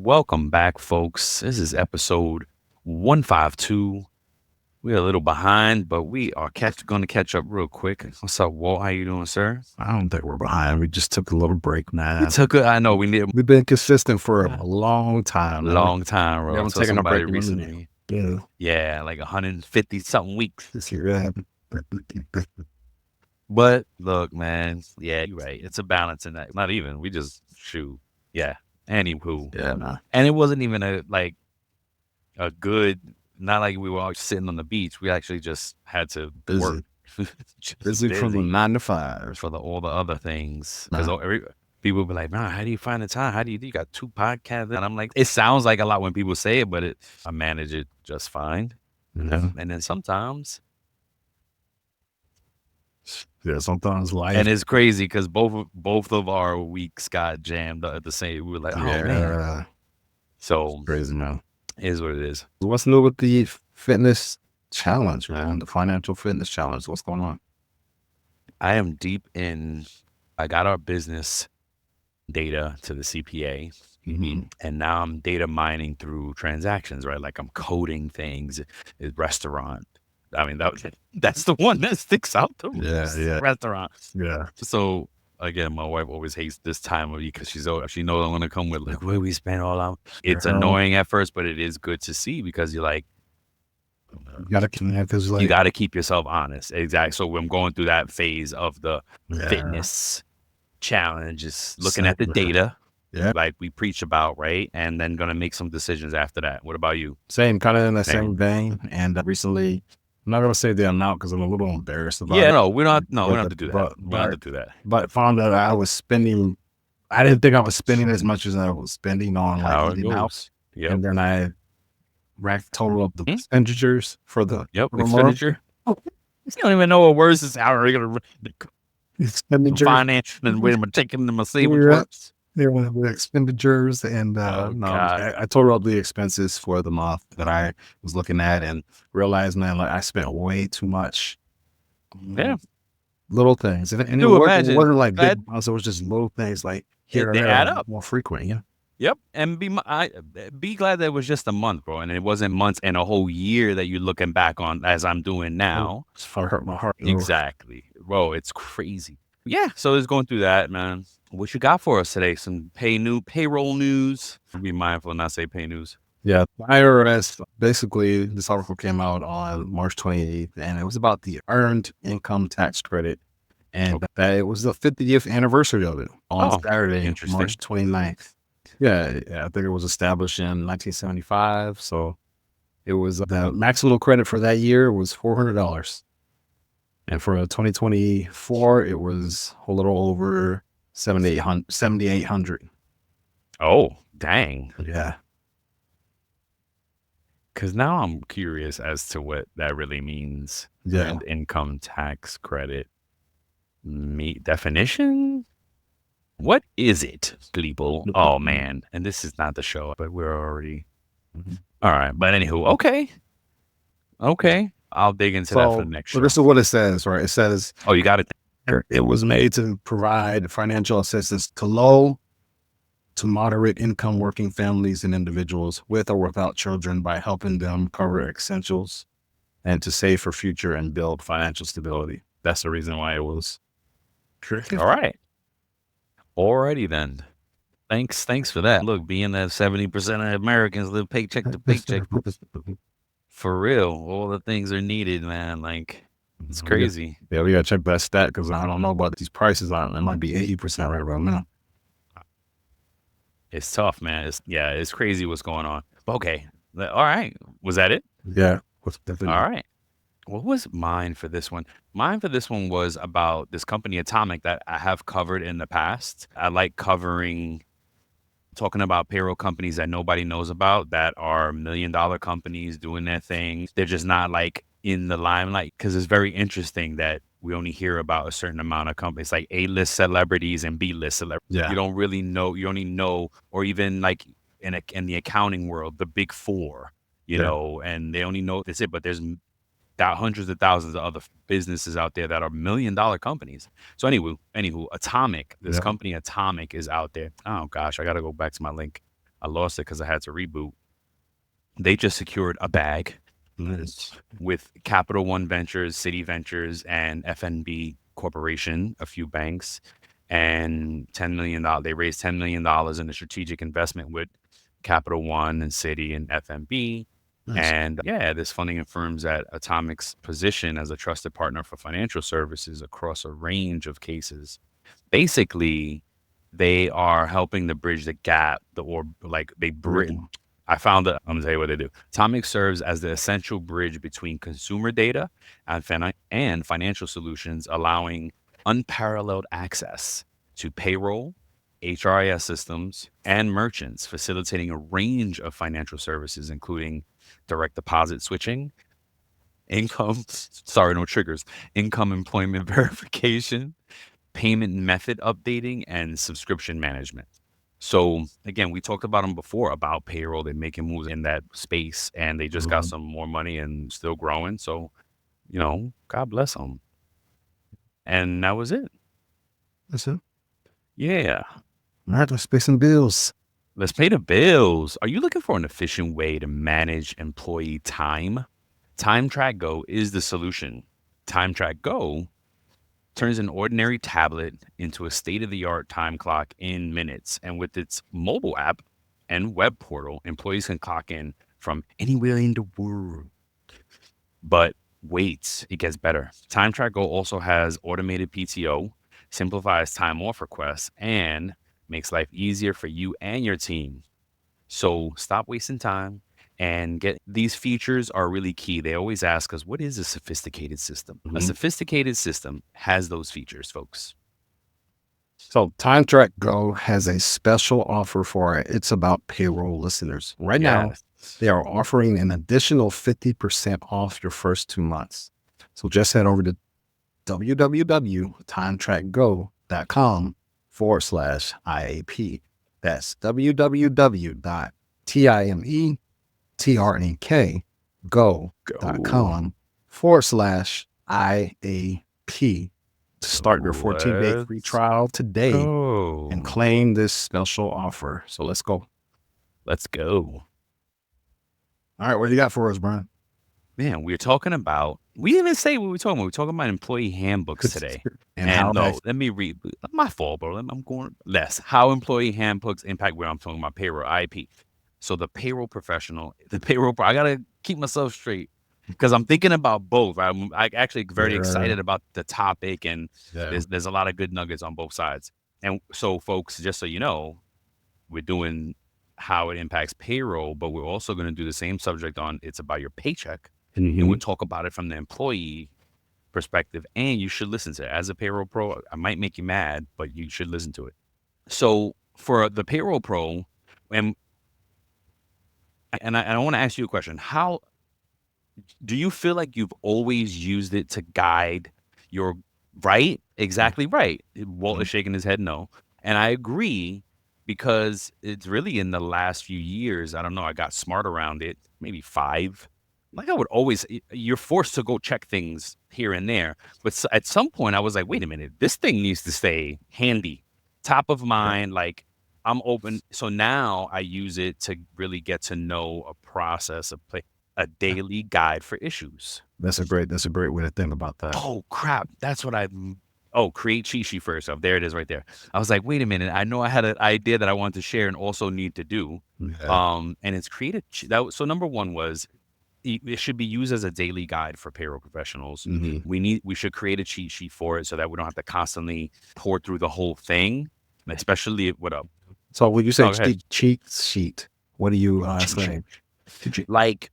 Welcome back, folks. This is episode 152. We're a little behind, but we are going to catch up real quick. What's up, Walt? How you doing, sir? I don't think we're behind. We just took a little break, man. I know we need We've been consistent for a long time. long time, bro. We haven't So taken a somebody break recently. Yeah. Yeah, like 150 something weeks. This year. But look, man. Yeah, you're right. It's a balance in that. Not even. We just shoot. Yeah. Anywho. Yeah, man. And it wasn't even a good, not like we were all sitting on the beach. We actually just had to Busy. work. Busy from the 9 to 5. For all the other things. Because people be like, man, how do you find the time? How do you got 2 podcasts? And I'm like, it sounds like a lot when people say it, but I manage it just fine. Yeah. And then sometimes. Yeah, sometimes life. And it's crazy because both of our weeks got jammed at the same. We were like, oh, man. So crazy, man. It is what it is. What's new with the fitness challenge, man? The financial fitness challenge. What's going on? I am deep in. I got our business data to the CPA, and now I'm data mining through transactions, right? Like I'm coding things. Restaurant. I mean, that's the one that sticks out to me. Yeah. Restaurant. Yeah. So again, my wife always hates this time of year because she knows I'm gonna come with like where we spend all out. It's annoying at first, but it is good to see because you're like, you gotta connect. You got to keep yourself honest. Exactly. So I'm going through that phase of the fitness challenge, just looking at the data, like we preach about, right? And then gonna make some decisions after that. What about you? Same, kind of in the same vein. And recently, I'm not gonna say the amount because I'm a little embarrassed about it. Yeah, no, we don't have to do that. We don't have to do that. But found that I was spending. I didn't think I was spending as much as I was spending on eating out. Yep. And then I racked total up the expenditures for the expenditure. You don't even know what words is out. Are you gonna expenditures, finance, and we're taking them a savings. There were the expenditures, and I totaled up the expenses for the month that I was looking at, and realized, man, like I spent way too much. Yeah, little things, and it wasn't like big amounts. It was just little things like here and there, add up more frequent. Yeah. Yep, and be glad that it was just a month, bro, and it wasn't months and a whole year that you're looking back on as I'm doing now. It's hurt my heart. Exactly, bro. It's crazy. Yeah, so it's going through that, man. What you got for us today? Some payroll news. Be mindful and not say pay news. Yeah, the IRS, basically, this article came out on March 28th, and it was about the earned income tax credit, and that it was the 50th anniversary of it on Saturday, March 29th. Yeah, I think it was established in 1975, so it was the maximum credit for that year was $400. And for 2024, it was a little over $7,800. Oh, dang. Yeah. Because now I'm curious as to what that really means. Yeah. And income tax credit definition? What is it, people? Oh, man. And this is not the show, but we're already... All right. But anywho, okay. I'll dig into that for the next show. This is what it says, right? It says... Oh, you got it. It was made to provide financial assistance to low to moderate income working families and individuals with or without children by helping them cover essentials and to save for future and build financial stability. That's the reason why it was. All right. Alrighty then. Thanks for that. Look, being that 70% of Americans live paycheck to paycheck. For real, all the things are needed, man. Like, it's crazy. Yeah, we gotta check that stat because I don't know about these prices. It might be 80% right around now. It's tough, man. It's crazy what's going on. Okay. All right. Was that it? Yeah. All right. What was mine for this one? Mine for this one was about this company Atomic that I have covered in the past. I like talking about payroll companies that nobody knows about that are $1 million companies doing their thing. They're just not like in the limelight because it's very interesting that we only hear about a certain amount of companies like A-list celebrities and B-list celebrities. Yeah. You don't really know. You only know, or even like in the accounting world, the big four, you know, and they only know that's it. But there's hundreds of thousands of other businesses out there that are $1 million companies. So anywho, Atomic, this company Atomic is out there. Oh gosh, I got to go back to my link. I lost it because I had to reboot. They just secured a bag Nice. with Capital One Ventures, City Ventures, and FNB Corporation, a few banks, and $10 million. They raised $10 million in a strategic investment with Capital One and City and FNB. Nice. And yeah, this funding affirms that Atomic's position as a trusted partner for financial services across a range of cases. Basically, they are helping to bridge the gap, or like they bridge. Great. I found that I'm gonna tell you what they do. Atomic serves as the essential bridge between consumer data and, and financial solutions, allowing unparalleled access to payroll, HRIS systems, and merchants, facilitating a range of financial services, including direct deposit switching, income, sorry, no triggers, income employment verification, payment method updating, and subscription management. So again, we talked about them before about payroll. They're making moves in that space, and they just got Mhm. some more money and still growing. So God bless them. And that was it. That's it. Yeah, All right, let's pay some bills. let's pay the bills. Are you looking for an efficient way to manage employee time? Time Track Go is the solution. Time Track Go turns an ordinary tablet into a state of the art time clock in minutes. And with its mobile app and web portal, employees can clock in from anywhere in the world. But wait, it gets better. Time Track Go also has automated PTO, simplifies time off requests, and makes life easier for you and your team. So stop wasting time and get these features are really key. They always ask us, what is a sophisticated system? A Mhm. sophisticated system has those features, folks. So, Time Track Go has a special offer for It's About Payroll listeners. Right now, Yes. they are offering an additional 50% off your first 2 months. So, just head over to www.timetrackgo.com/IAP. That's Go. www.timetrackgo.com/IAP to start your 14-day free Let's trial today and go. claim this special offer. So let's go. Let's go. All right, what do you got for us, Brian? Man, we didn't even say what we were talking about. We're talking about employee handbooks today. And And how that no, let me read. My fault, bro. I'm going less. How employee handbooks impact where I'm talking about payroll, IAP. So the payroll professional, I gotta keep myself straight because I'm thinking about both. I actually very yeah, excited about the topic, and yeah. there's a lot of good nuggets on both sides. And so, folks, just so you know, we're doing how it impacts payroll, but we're also going to do the same subject on it's about your paycheck, and we'll Mhm. talk about it from the employee perspective. And you should listen to it as a payroll pro. I might make you mad, but you should listen to it. So for the payroll pro, and I want to ask you a question: How do you feel like you've always used it to guide your right? Exactly right. Walt Mhm. is shaking his head no. And I agree because it's really in the last few years, I don't know, I got smart around it, maybe 5. Like I would always you're forced to go check things here and there. But at some point I was like, wait a minute, this thing needs to stay handy, top of Yeah, mind, like I'm open. So now I use it to really get to know a process of a yeah. daily guide for issues. That's a great way to think about that. Oh crap! That's what Oh, create cheat sheet for yourself. There it is, right there. I was like, wait a minute. I know I had an idea that I wanted to share and also need to do. Yeah. And it's created. So number one was it should be used as a daily guide for payroll professionals. Mhm. We should create a cheat sheet for it so that we don't have to constantly pour through the whole thing, especially what up. So when you say No, go ahead. cheat sheet, what are you Cheat sheet. saying? Cheat. Like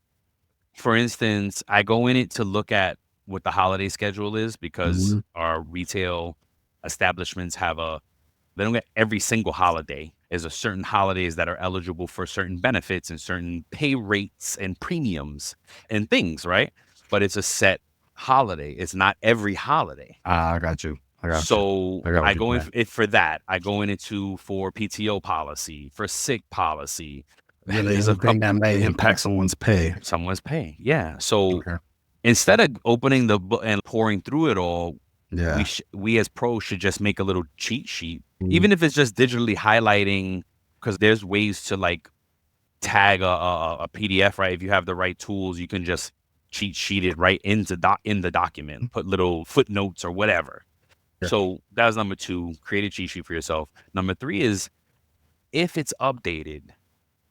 for instance, I go in it to look at what the holiday schedule is because Mhm. our retail establishments they don't get every single holiday. There's a certain holidays that are eligible for certain benefits and certain pay rates and premiums and things, right? But it's a set holiday. It's not every holiday. Ah, I got you. I got you. So I got I what you're go in saying. it for that. I go in it too for PTO policy, for sick policy. Really There's a anything couple that may impact someone's pay. someone's pay. Yeah. So Okay. instead of opening the book and pouring through it all, Yeah. we as pros should just make a little cheat sheet, Mhm. even if it's just digitally highlighting, because there's ways to like tag a PDF, right? If you have the right tools, you can just cheat sheet it right in the document, put little footnotes or whatever. Yeah. So that was number 2, create a cheat sheet for yourself. Number 3 is if it's updated,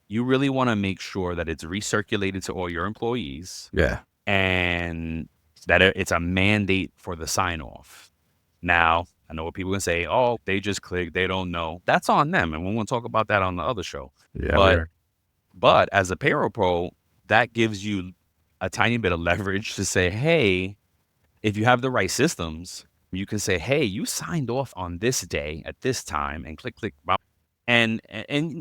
you really want to make sure that it's recirculated to all your employees Yeah. and that it's a mandate for the sign off. Now, I know what people can say, oh, they just click, they don't know. That's on them. And we won't talk about that on the other show. Yeah. We But are. as a payroll pro, that gives you a tiny bit of leverage to say, hey, if you have the right systems, you can say, hey, you signed off on this day at this time and click, click. And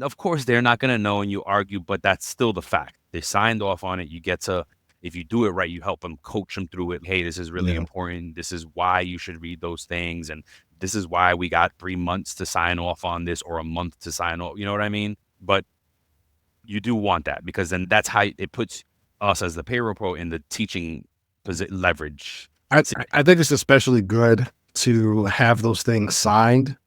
of course, they're not going to know and you argue, but that's still the fact. They signed off on it. You get to, if you do it right, you help them, coach them through it. Hey, this is really Yeah. important. This is why you should read those things. And this is why we got 3 months to sign off on this or a month to sign off. You know what I mean? But you do want that because then that's how it puts us as the payroll pro in the teaching leverage. I think it's especially good to have those things signed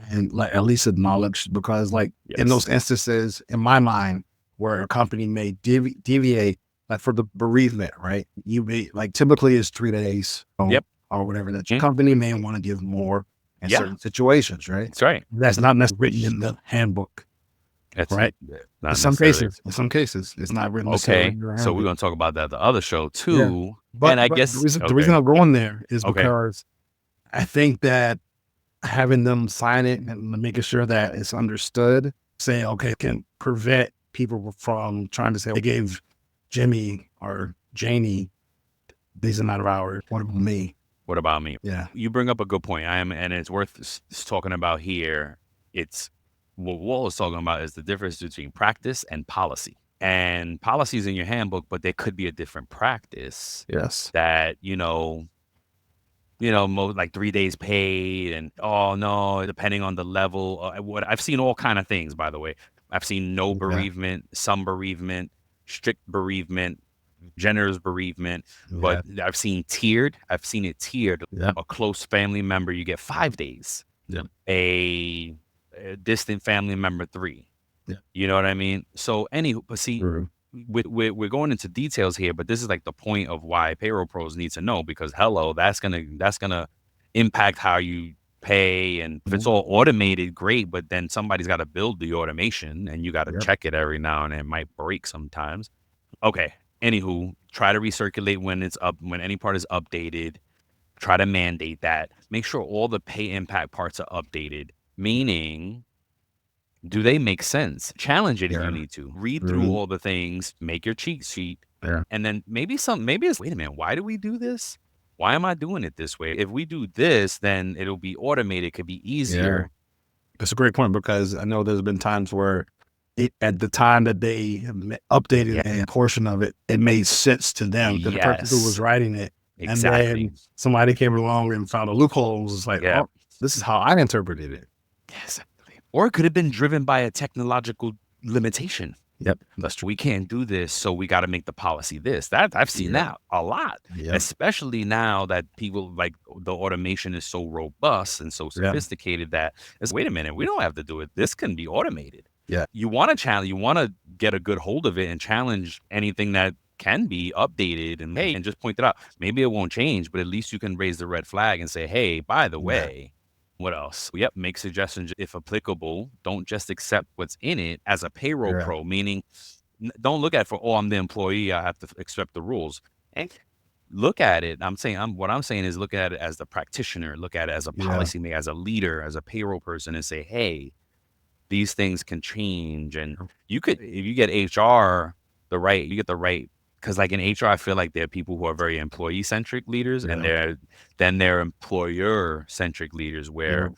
and like at least acknowledged because like in those instances, in my mind, where a company may deviate, like for the bereavement, right? You may like typically it's 3 days, Yep. or whatever that your Mhm. company may want to give more in Yeah, certain situations, right? that's right. That's not necessarily written in the handbook, That's right? not In some necessarily. cases, it's not written necessarily Okay, in your so we're handbook. gonna talk about that the other show Yeah, too, but and I the guess reason I'm going there is okay, because I think that having them sign it and making sure that it's understood, saying, okay, can prevent people from trying to say, they gave Jimmy or Janie these amount of hours. What about me? what about me? Yeah. You bring up a good point. And it's worth talking about here. It's what Wall is talking about is the difference between practice and policy. And policies in your handbook, but there could be a different practice Yes. that like 3 days paid and, oh, no, depending on the level, what I've seen all kind of things, by the way. I've seen no Yeah. bereavement, some bereavement, strict bereavement, generous bereavement, but Yeah. I've seen tiered. I've seen it tiered. Yeah. A close family member, you get 5 days. Yeah. A distant family member, 3. Yeah. You know what I mean? So, but see, True. we're going into details here, but this is like the point of why payroll pros need to know because hello, that's gonna impact how you pay. And if it's Mhm. all automated, great, but then somebody's got to build the automation and you got to Yep. check it every now and then. It might break sometimes. Okay. Anywho, try to recirculate when it's up, when any part is updated. Try to mandate that. Make sure all the pay impact parts are updated, meaning do they make sense? Challenge it if you Yeah. need to. Read through Mhm. all the things, make your cheat sheet, Yeah. and then maybe it's, wait a minute, why do we do this? Why am I doing it this way? If we do this, then it'll be automated, it could be Yeah. easier. That's a great point because I know there's been times where at the time that they updated Yeah. a portion of it, it made sense to them to the person who was Yes. writing it. And Exactly. then somebody came along and found a loophole and was like, Yeah. oh, this is how I interpreted it. Yes. Or it could have been driven by a technological limitation. Yep. That's true. We can't do this, so we got to make the policy this. That I've seen Yep. that a lot, Yep. especially now that people like the automation is so robust and so Yep. sophisticated that it's, wait a minute, we don't have to do it. This can be automated. Yeah. You want to challenge, you want to get a good hold of it and challenge anything that can be updated and hey, and just point it out. Maybe it won't change, but at least you can raise the red flag and say, hey, by the Yeah. way, what else? Yep, make suggestions if applicable. Don't just accept what's in it as a payroll Yeah. pro, meaning don't look at it for, oh, I'm the employee, I have to accept the rules. And look at it. What I'm saying is look at it as the practitioner, look at it as a Yeah. policymaker, as a leader, as a payroll person, and say, hey, these things can change. And you could, if you get HR you get the right, because like in HR, I feel like there are people who are very employee centric leaders, and Yeah. they're employer centric leaders where, Yeah.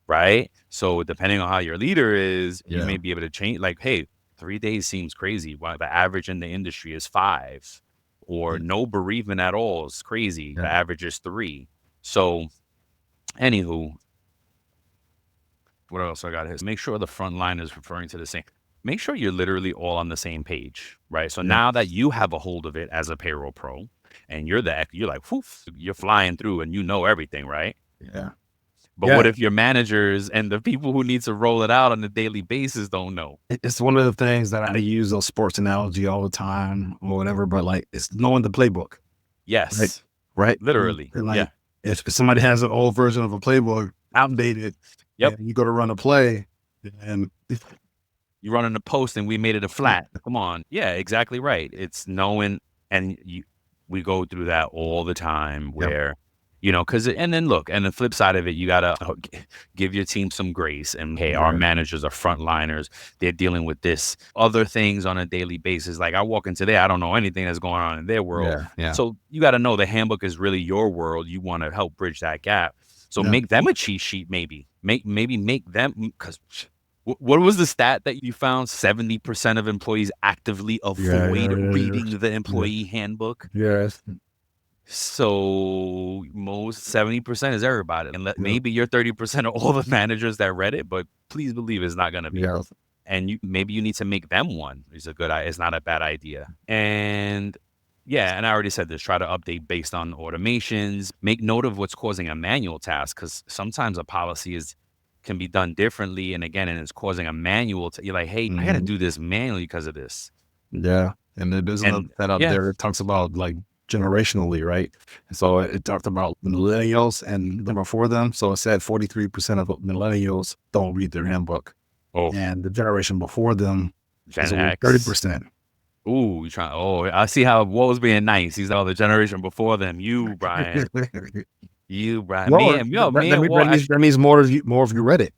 right? So depending on how your leader is, you Yeah. may be able to change. Like, hey, 3 days seems crazy. Why the average in the industry is 5, or Yeah. no bereavement at all is crazy. The Yeah. average is 3. So, anywho, what else I got here? Make sure the front line is referring to the same. Make sure you're literally all on the same page, right? So Yeah. now that you have a hold of it as a payroll pro, and you're like, whoof, you're flying through and you know everything, right? Yeah. But what if your managers and the people who need to roll it out on a daily basis don't know? It's one of the things that I use a sports analogy all the time or whatever, but like it's knowing the playbook, right? Yes, Right. literally. And like Yeah. if somebody has an old version of a playbook, outdated, Yep. and you go to run a play, and You run in a post and we made it a flat. Come on. Yeah, exactly right. It's knowing, and we go through that all the time yep, where, because, and then look, and the flip side of it, you got to give your team some grace. And hey, our yeah, managers are frontliners. They're dealing with this other things on a daily basis. Like I walk into there, I don't know anything that's going on in their world. yeah, So you got to know the handbook is really your world. You want to help bridge that gap. So yeah. make them a cheat sheet, maybe. Make them, because what was the stat that you found? 70% of employees actively Yeah, avoid reading the yeah, employee handbook. yes, So most 70% is everybody. And yeah, maybe you're 30% of all the managers that read it, but please believe it's not going to be. yeah, And maybe you need to make them one. It's not a bad idea. And yeah, and I already said this, try to update based on automations, make note of what's causing a manual task, because sometimes a policy can be done differently. And again, and it's causing a manual you're like, hey, I got to mhm, do this manually because of this. yeah. And then there's another And that out yeah, there that talks about like generationally, right? And so it talked about millennials and the before them. So it said 43% of millennials don't read their handbook, oh, and the generation before them is Gen only X. 30%. Ooh, you trying? Oh, I see how what was being nice. He's all the generation before them. Brian, Well, that means more of you read it.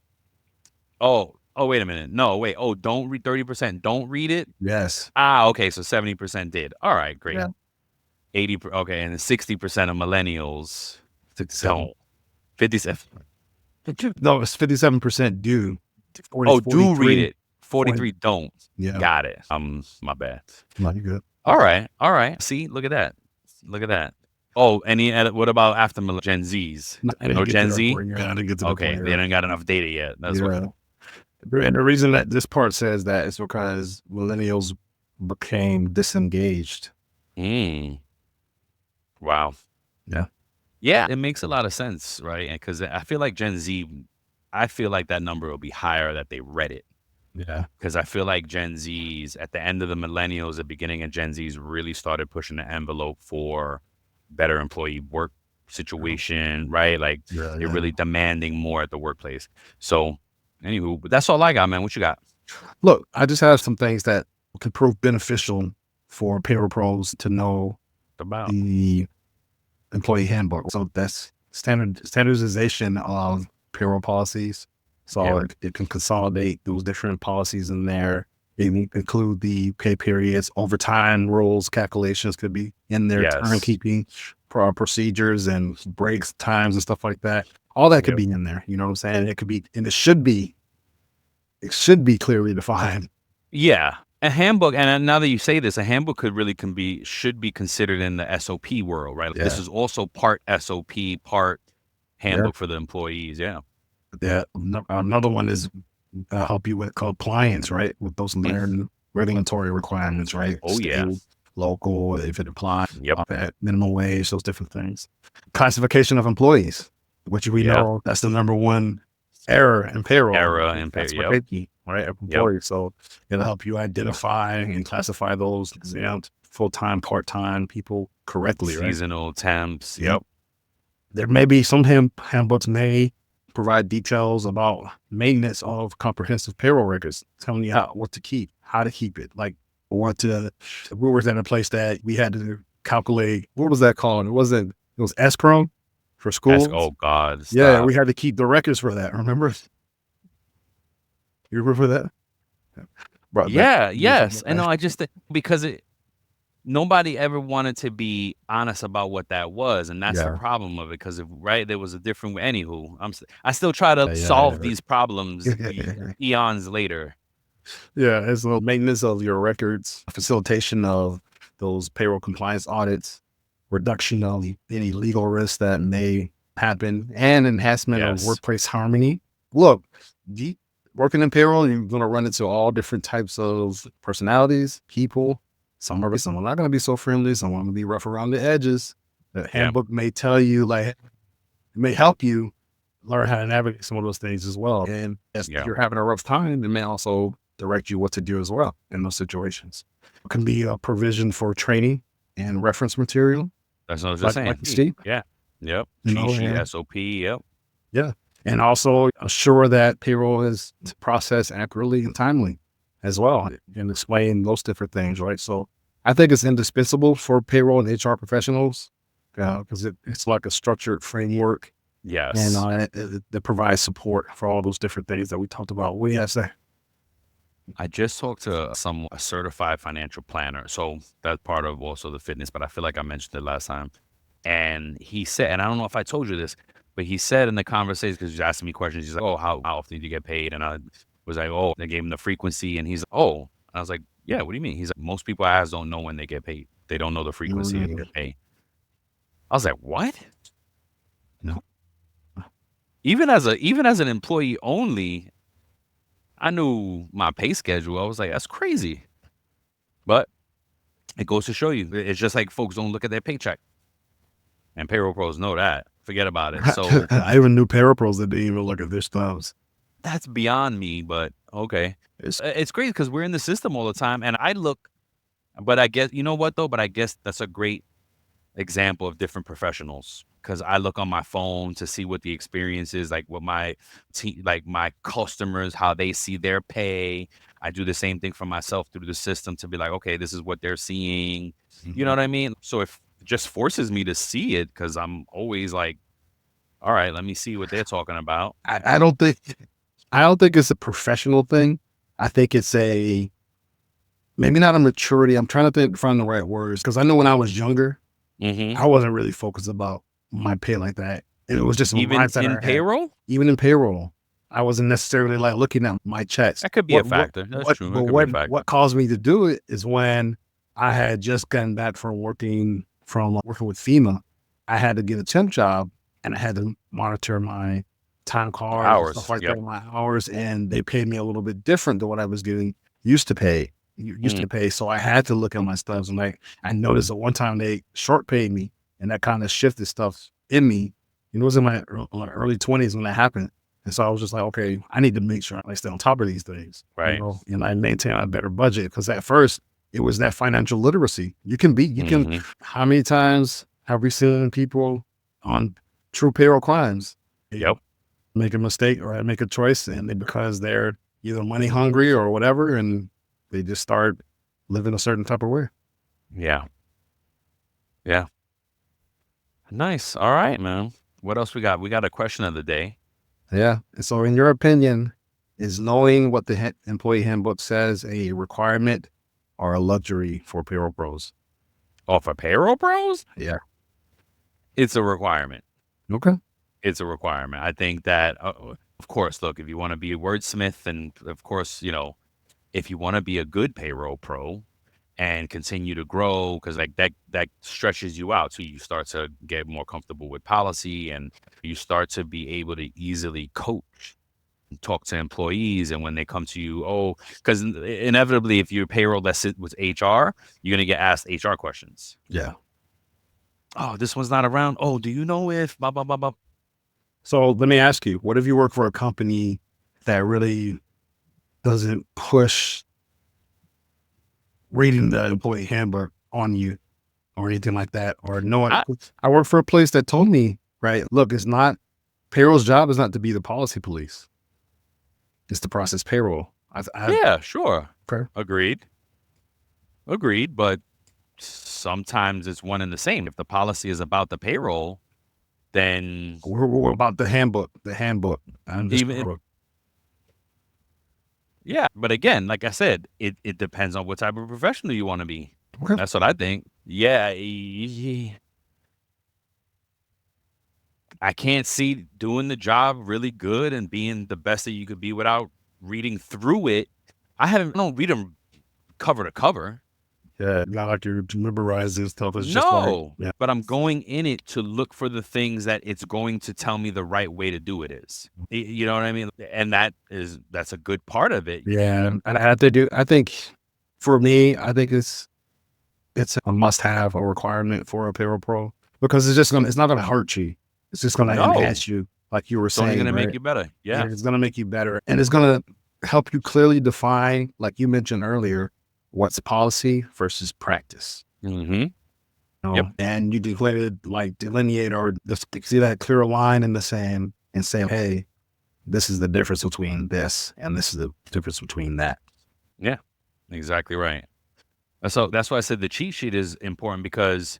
Oh, wait a minute. No, wait. Oh, don't read 30%. Don't read it. Yes. Ah, okay. So 70% did. All right, great. Yeah. 80. Okay, and then 60% of millennials 67. don't. 57. No, it's 57% do. 40, Oh, do read 43, it. 40. 43 don't. Yeah. Got it. My bad. No, you're good. All right. All right. See, look at that. Look at that. Oh, what about after Gen Zs? No, I didn't No get to Gen that Z? point. Yeah, I didn't get to the Okay, point they yet. don't got enough data yet. That's what. Yeah. And the reason that this part says that is because millennials became disengaged. Mm, wow. Yeah. Yeah, it makes a lot of sense, right? Because I feel like Gen Z, I feel like that number will be higher that they read it. Yeah. Because I feel like Gen Zs, at the end of the millennials, the beginning of Gen Zs really started pushing the envelope for better employee work situation, right? Like Yeah. they're Yeah. really demanding more at the workplace. So, anywho, but that's all I got, man. What you got? Look, I just have some things that could prove beneficial for payroll pros to know About. the employee handbook. So that's standardization of payroll policies. So Yeah. it can consolidate those different policies in there. It can include the pay periods, overtime rules, calculations could be in there, Yes. timekeeping procedures and breaks, times and stuff like that. All that could Yep. be in there. You know what I'm saying? It could be, and it should be clearly defined. Yeah. A handbook, and now that you say this, a handbook should be considered in the SOP world, right? Yeah. This is also part SOP, part Yeah. handbook for the employees. Yeah. Yeah. Another one is help you with compliance, right? With those regulatory requirements, right? Oh, yeah. State, local, if it applies, Yep. at minimum wage, those different things. Classification of employees, which we Yeah. know that's the number one error in payroll. Yep. Classification, right? Of employees. So it'll help you identify and classify those exempt, full-time, part-time people correctly, right? Seasonal temps. Yep. Yep. There may be some handbooks may provide details about maintenance of comprehensive payroll records, telling you what to keep, how to keep it, like we were in a place that we had to calculate. What was that called? It was escrow for schools. Oh God. Stop. Yeah, we had to keep the records for that. Remember? You remember that? Yeah. Yes. And no, I just because nobody ever wanted to be honest about what that was, and that's the problem of it. Because there was a different way. Anywho, I still try to solve these problems eons later. Yeah, it's a maintenance of your records, facilitation of those payroll compliance audits, reduction of any legal risks that may happen, and enhancement of workplace harmony. Look, working in payroll, you're going to run into all different types of personalities, people. Some are not going to be so friendly. Some are going to be rough around the edges. The handbook may tell you, like, it may help you learn how to navigate some of those things as well. And if Yeah. you're having a rough time, it may also direct you what to do as well in those situations. It can be a provision for training and reference material, That's what I was just like saying. you see, Yeah. Yep. you Cheat know, sheet, and SOP. Yep. yeah. And also assure that payroll is processed accurately and timely as well, and explain those different things, right? So I think it's indispensable for payroll and HR professionals because it's like a structured framework and Yes. it provides support for all those different things that we talked about. What do you have to say? I just talked to a certified financial planner. So that's part of also the fitness, but I feel like I mentioned it last time. And he said, and I don't know if I told you this, but he said in the conversation, because he's asking me questions, he's like, "Oh, how often do you get paid?" And I was like, "Oh," they gave him the frequency. And he's like, "Oh," and I was like, "Yeah, what do you mean?" He's like, "Most people I ask don't know when they get paid. They don't know the frequency of Mm, their pay." I was like, "What?" no. Even as an employee only, I knew my pay schedule. I was like, "That's crazy." But it goes to show you, it's just like folks don't look at their paycheck, and payroll pros know that. Forget about it. So I even knew parapros that didn't even look at their thumbs. that's beyond me, but okay. It's It's crazy because we're in the system all the time, and I look, but I guess you know what though. But I guess that's a great example of different professionals because I look on my phone to see what the experience is like, what my like my customers, how they see their pay. I do the same thing for myself through the system to be like, okay, this is what they're seeing. You know Mhm. what I mean? So if it just forces me to see it because I'm always like, all right, let me see what they're talking about. I don't think it's a professional thing. I think it's a maybe not a maturity. I'm trying to find the right words because I know when I was younger, Hmm. I wasn't really focused about my pay like that. It was just a Even mindset in I had. payroll, Even in payroll, I wasn't necessarily like looking at my checks. that could be a factor. That's true. That But could be a factor. what caused me to do it is when I had just gotten back from working with FEMA. I had to get a temp job and I had to monitor my time cards and stuff Hours. like Yep. that, my hours, and they paid me a little bit different than what I was getting used to pay. Used Mm, to pay, so I had to look at my stubs. And like I noticed that one time they short paid me, and that kind of shifted stuff in me. It was in my early 20s when that happened. And so I was just like, okay, I need to make sure I stay on top of these things, right. and I maintain a better budget. Because at first it was that financial literacy. Hmm. How many times have we seen people on true payroll crimes Yep. make a mistake or make a choice and because they're either money hungry or whatever, and they just start living a certain type of way. Yeah. Yeah. Nice. All right, man. What else we got? We got a question of the day. Yeah. And so, in your opinion, is knowing what the employee handbook says a requirement or a luxury for payroll pros? Oh, for payroll pros, Yeah. it's a requirement. Okay. It's a requirement. I think that, of course, look, if you want to be a wordsmith, and of course, if you want to be a good payroll pro and continue to grow, because like that stretches you out, so you start to get more comfortable with policy, and you start to be able to easily coach talk to employees and when they come to you, oh, because inevitably if you're payroll that sit with HR, you're gonna get asked HR questions. Yeah. Oh, this one's not around. Oh, do you know if blah blah blah blah? So let me ask you, what if you work for a company that really doesn't push reading the employee handbook on you or anything like that? Or knowing, I, I work for a place that told me, right, look, it's not payroll's job is not to be the policy police. It's to process payroll. yeah, sure, Okay. agreed, agreed, but sometimes it's one and the same. If the policy is about the payroll, then We're about the handbook, I'm just, even yeah, but again, like I said, it depends on what type of professional you want to be. okay. That's what I think. Yeah, I can't see doing the job really good and being the best that you could be without reading through it. I don't read them cover to cover. Yeah. Not like you're memorizing stuff. It's just like, No, yeah. but I'm going in it to look for the things that it's going to tell me the right way to do it is. You know what I mean? And that's a good part of it. Yeah. And I have to do, I think for me, I think it's a must have, a requirement for a payroll pro because it's not going to hurt you. It's just going to No, enhance you. like you were It's only saying, gonna make right? you better. Yeah, Yeah. it's gonna make you better, and it's gonna help you clearly define, like you mentioned earlier, what's policy versus practice. Mhm. You Yep. know, and you delineate or just see that clear line in the sand and say, hey, this is the difference between this and this is the difference between that. Yeah. Exactly right. So that's why I said the cheat sheet is important because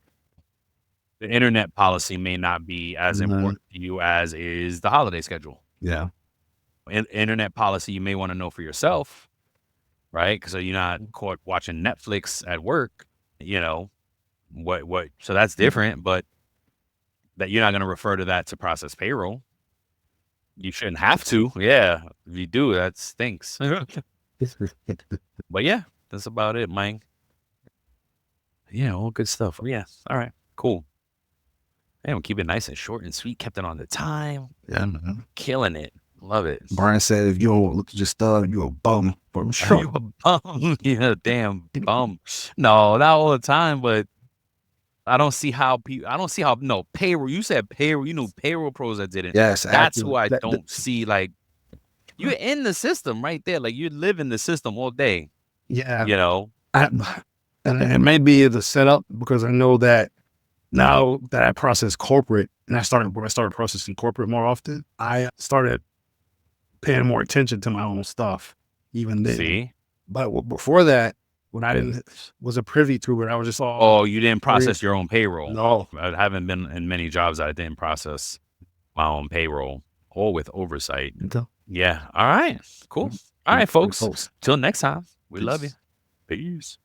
the internet policy may not be as Mhm. important to you as is the holiday schedule. Yeah. Internet policy you may wanna know for yourself, right? 'Cause so you're not caught watching Netflix at work, you know, what so that's different, but that you're not gonna refer to that to process payroll. You shouldn't have to. Yeah. If you do, that stinks. But yeah, that's about it, Mike. Yeah, all good stuff. Yeah. All right. Cool. And we'll keep it nice and short and sweet. Kept it on the time. Yeah, man. Killing it. Love it. Brian said, if you don't look at your stuff, you a bum for Are sure. you a bum? Yeah, damn bum. No, not all the time, but I don't see how people. I don't see how no payroll. You said payroll. You knew payroll pros that didn't. Yes, That's active. who I don't see. Like you're in the system right there. Like you live in the system all day. Yeah. You know. And it may be the setup because I know that now that I process corporate and when I started processing corporate more often, I started paying more attention to my own stuff even then. See. But before that, when I didn't wasn't privy to it, I was just all Oh, you didn't process your own payroll. no. I haven't been in many jobs that I didn't process my own payroll or with oversight. Yeah. All right. Cool. All right, folks. Folks. Till next time. We love you. Peace. Peace.